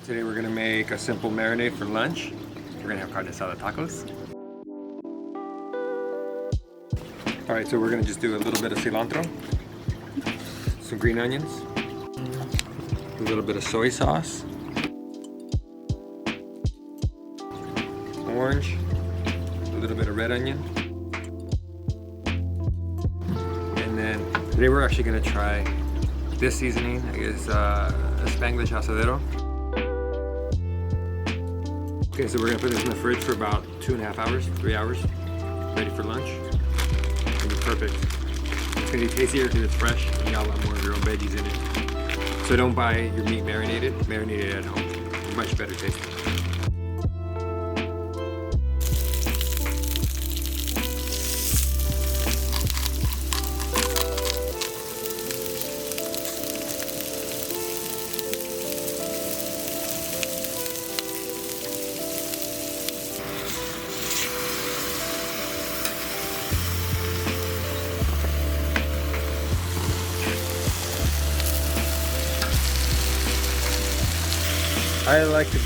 Today we're gonna make a simple marinade for lunch. We're gonna have carne asada tacos. All right, so we're gonna just do a little bit of cilantro, some green onions, a little bit of soy sauce, orange, a little bit of red onion, and then today we're actually gonna try this seasoning. I guess a Spanglish Asadero. Okay, so we're gonna put this in the fridge for about 2.5 hours, 3 hours, ready for lunch. It's gonna be perfect. It's gonna be tastier because it's fresh and you got a lot more of your own veggies in it. So don't buy your meat marinated, marinate it at home. Much better tasting. I like to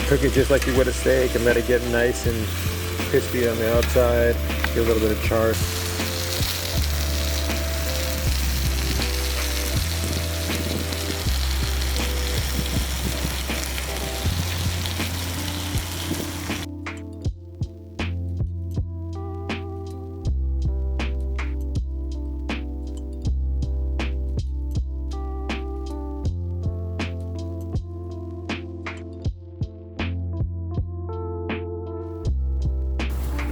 cook it just like you would a steak and let it get nice and crispy on the outside. Get a little bit of char.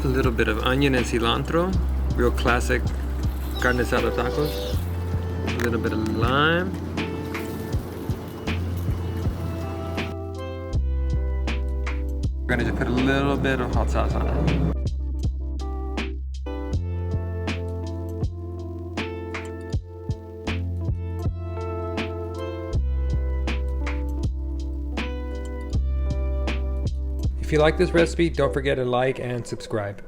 A little bit of onion and cilantro, real classic carne asada tacos. A little bit of lime. We're gonna just put a little bit of hot sauce on it. If you like this recipe, don't forget to like and subscribe.